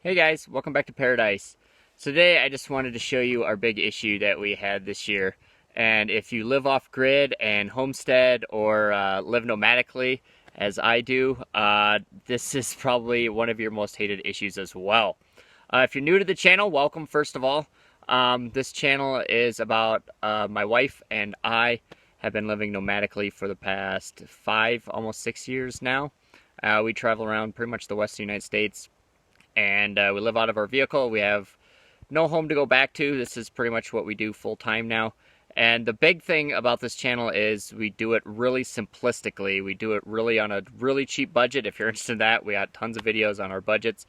Hey guys, welcome back to Paradise. So today I just wanted to show you our big issue that we had this year. And if you live off grid and homestead or live nomadically, as I do, this is probably one of your most hated issues as well. If you're new to the channel, welcome first of all. This channel is about my wife and I have been living nomadically for the past 5, almost 6 years now. We travel around pretty much the western United States. And we live out of our vehicle. We have no home to go back to. This is pretty much what we do full time now. And the big thing about this channel is we do it really simplistically. We do it really on a really cheap budget. If you're interested in that, we got tons of videos on our budgets.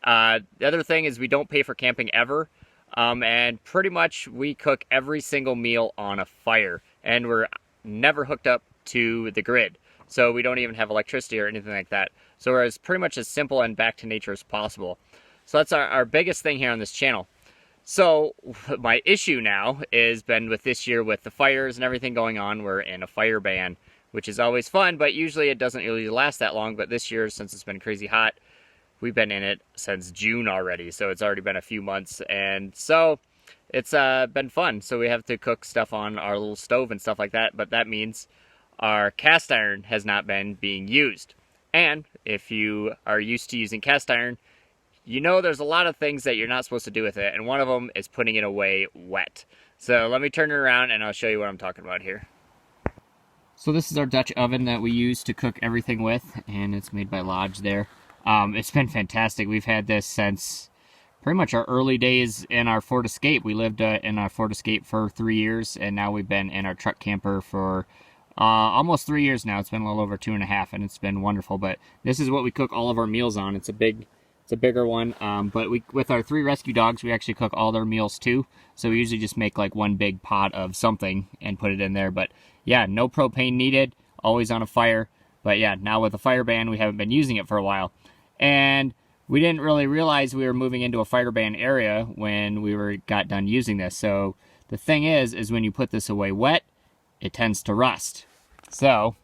The other thing is we don't pay for camping ever. And pretty much we cook every single meal on a fire. And we're never hooked up to the grid. So we don't even have electricity or anything like that. So we're pretty much as simple and back to nature as possible. So that's our biggest thing here on this channel. So my issue now is been with this year with the fires and everything going on. We're in a fire ban, which is always fun, but usually it doesn't really last that long. But this year, since it's been crazy hot, we've been in it since June already. So it's already been a few months. And so it's been fun. So we have to cook stuff on our little stove and stuff like that. But that means our cast iron has not been being used. And if you are used to using cast iron, you know there's a lot of things that you're not supposed to do with it, and one of them is putting it away wet. So let me turn it around and I'll show you what I'm talking about here. So this is our Dutch oven that we use to cook everything with, and it's made by Lodge there. It's been fantastic. We've had this since pretty much our early days in our Ford Escape. We lived in our Ford Escape for 3 years, and now we've been in our truck camper for almost 3 years now. It's been a little over 2.5, and it's been wonderful. But this is what we cook all of our meals on. It's a bigger one. But with our 3 rescue dogs, we actually cook all their meals too. So we usually just make like one big pot of something and put it in there. But yeah, no propane needed. Always on a fire. But yeah, now with the fire ban, we haven't been using it for a while, and we didn't really realize we were moving into a fire ban area when we got done using this. So the thing is when you put this away wet, it tends to rust. So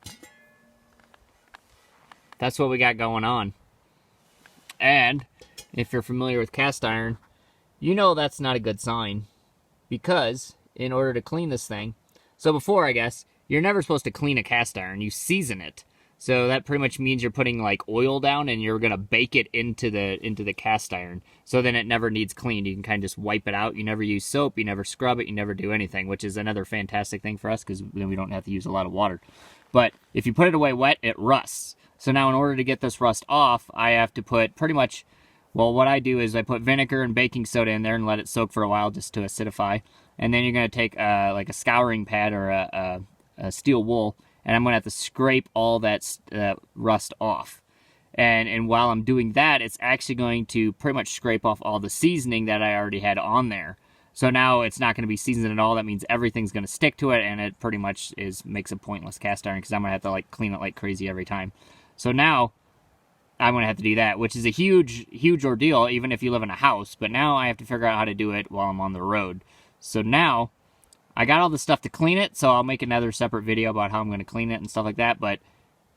that's what we got going on. And if you're familiar with cast iron, you know that's not a good sign, because in order to clean this thing, so before, I guess, you're never supposed to clean a cast iron. You season it. So that pretty much means you're putting like oil down and you're gonna bake it into the cast iron. So then it never needs cleaned. You can kind of just wipe it out. You never use soap. You never scrub it. You never do anything, which is another fantastic thing for us because then we don't have to use a lot of water. But if you put it away wet, it rusts. So now in order to get this rust off, I have to put pretty much, well, what I do is I put vinegar and baking soda in there and let it soak for a while just to acidify. And then you're gonna take like a scouring pad or a steel wool, and I'm going to have to scrape all that rust off. And while I'm doing that, it's actually going to pretty much scrape off all the seasoning that I already had on there. So now it's not going to be seasoned at all. That means everything's going to stick to it, and it pretty much makes a pointless cast iron because I'm going to have to like clean it like crazy every time. So now I'm going to have to do that, which is a huge ordeal even if you live in a house. But now I have to figure out how to do it while I'm on the road. So now I got all the stuff to clean it, so I'll make another separate video about how I'm going to clean it and stuff like that, but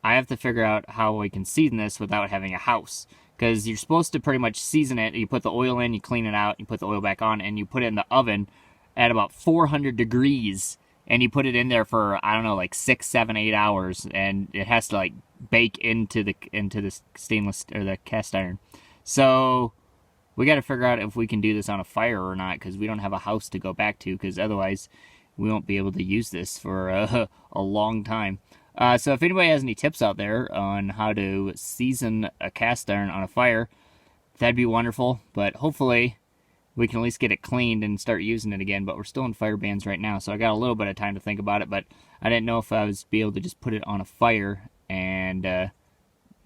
I have to figure out how we can season this without having a house, because you're supposed to pretty much season it. You put the oil in, you clean it out, you put the oil back on, and you put it in the oven at about 400 degrees, and you put it in there for, I don't know, like 6, 7, 8 hours, and it has to like bake into the stainless, or the cast iron. So we got to figure out if we can do this on a fire or not, because we don't have a house to go back to, because otherwise we won't be able to use this for a long time. So if anybody has any tips out there on how to season a cast iron on a fire, that'd be wonderful. But hopefully we can at least get it cleaned and start using it again. But we're still in fire bans right now, so I got a little bit of time to think about it. But I didn't know if I was be able to just put it on a fire, and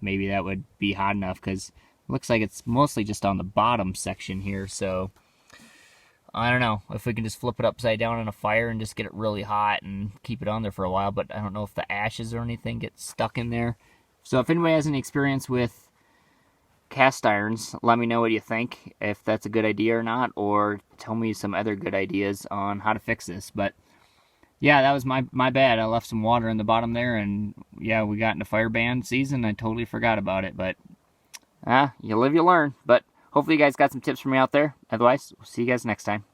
maybe that would be hot enough, because looks like it's mostly just on the bottom section here, so I don't know if we can just flip it upside down on a fire and just get it really hot and keep it on there for a while, but I don't know if the ashes or anything get stuck in there. So if anybody has any experience with cast irons, let me know what you think, if that's a good idea or not, or tell me some other good ideas on how to fix this. But yeah, that was my bad. I left some water in the bottom there, and yeah, we got into fire ban season. I totally forgot about it, but you live, you learn. But hopefully you guys got some tips from me out there. Otherwise, we'll see you guys next time.